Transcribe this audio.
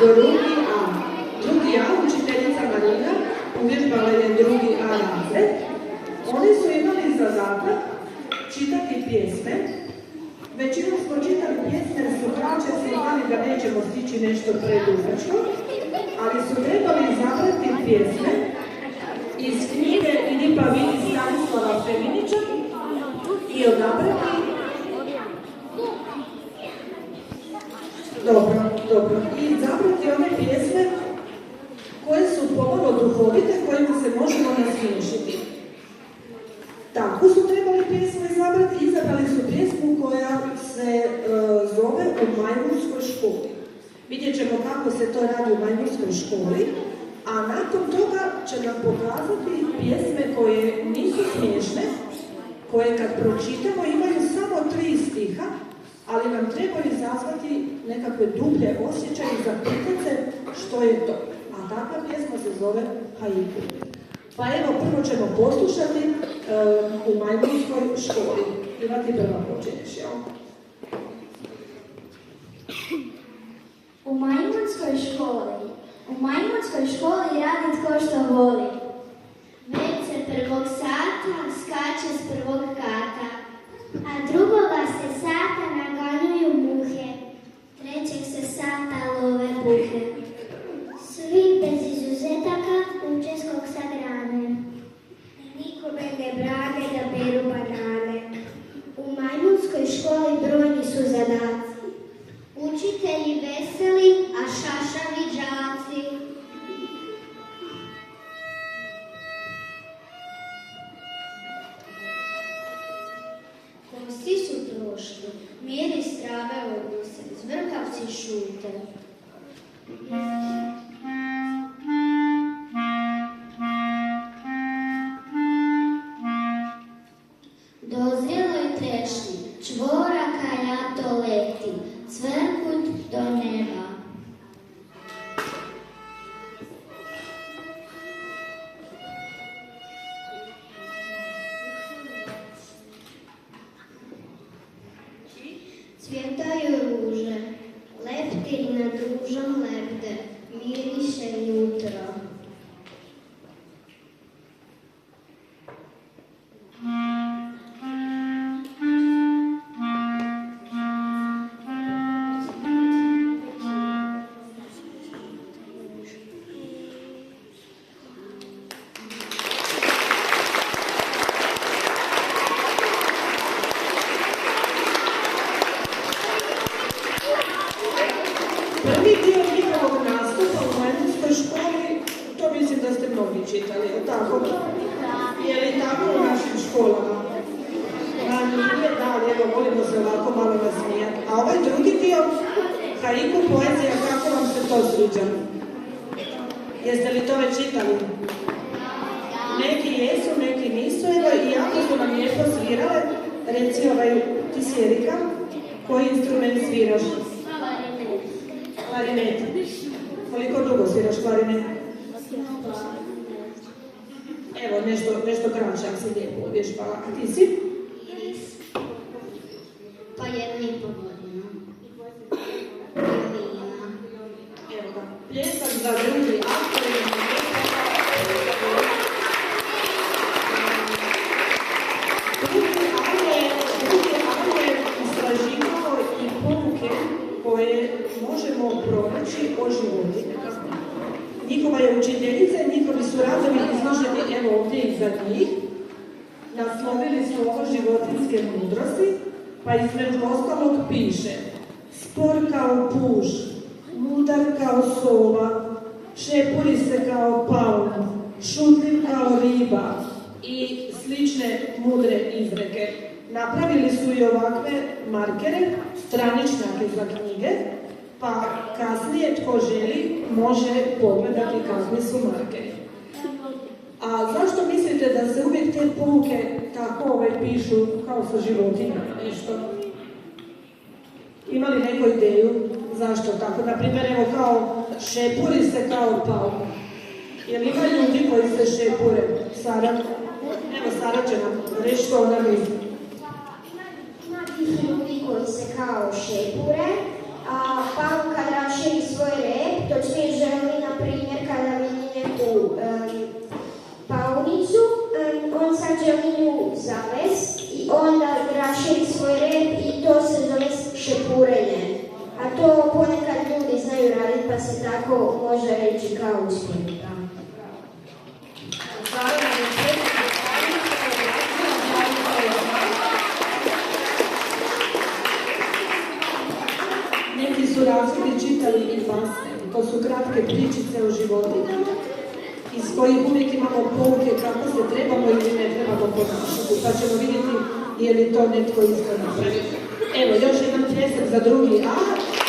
drugi A. Drugi A, učiteljica Marina, uvježbala je drugi A razred. Oni su imali zadatak čitati pjesme. Većinom smo čitali pjesme jer su kraće se znali da nećemo stići nešto predugačko, ali su trebali izabrati pjesme iz knjige Idi pa vidi Stanislava Feminića i odabrati. Dobro. I izabrati one pjesme koje su pomalo duhovite, kojima se možemo nasmiješiti. Tako su trebali pjesmu izabrati. Izabrali su pjesmu koja se zove U majmunskoj školi. Vidjet ćemo kako se to radi u majmunskoj školi, a nakon toga će nam pokazati pjesme koje nisu smiješne, koje kad pročitamo imaju samo 3 stiha, ali nam trebaju izazvati nekakve dublje osjećaje i zapitati se što je to. A takva pjesma se zove Haiku. Pa evo, prvo ćemo poslušati U majmunskoj školi. Iva, ti prva počinješ, jel? U majmunskoj školi radi tko što voli. Već se prvog sata skače s prvog kata, a drugoga se sata naganjuju muhe, trećeg se sata love buhe. Svi bez izuzetaka učeskog sa grane, nikome ne brane da beru banane. U majmunskoj školi brojni su zadaci, učitelji veseli, a šašavi đaci. Gosti su prošli, miris trave odnose, zvrkavci šute. Dozrjeloj trešni, čvora kajato leti, cvrkut do neba. Cvjetaju ruže, leptiri nad ružom lebde, miriše jutro. Prvi dio njihovog nastupa u majmunskoj školi, to mislim da ste mnogi čitali, je tako? Je li tako u našim školama? Nije, da, evo, volimo se ovako malo nasmijati. A ovaj drugi dio, Haiku poezija, kako vam se to sviđa? Jeste li to već čitali? Neki jesu, neki nisu, evo, i jako su nam lijepo svirale. Reci, ti si Erika, koji instrument sviraš? Klarinet. Koliko dugo sviraš klarinet? Evo, nešto kraće, ako si lijepo uvježbala. A ti si? Pa 1,5 godina. Evo ga. Pljesak za drugi akt. Drugi akt je istraživao i poruke koje možemo pronaći o životinjama. Njihova je učiteljica i njihovi su radovi izloženi, evo ovdje iza njih. Naslovili su ovo životinjske mudrosti, pa između ostalog piše: spor kao puž, mudar kao sova, šepuri se kao paun, šutljiv kao riba i slične mudre izreke. Napravili su i ovakve markere, straničnjake za knjige, pa kasnije tko želi može pogledati kakvi su markeri. A zašto mislite da se uvijek te pouke tako pišu kao sa životinjama nešto? Ima li neku ideju zašto tako? Naprimjer, evo kao šepuri se kao paun. Jel ima ljudi koji se šepure? Sara? Evo, Sara će nam reći što ona misli. Ima ljudi koji se kao šepure, a paun kad raširi svoj rep, to se tako može reći kao uspjeh. Neki su razredi čitali i basne. To su kratke pričice o životima, iz kojih uvijek imamo pouke kako se trebamo ili ne trebamo ponašati, pa ćemo vidjeti je li to netko isto napravio. Evo, još jedan pljesak za drugi A.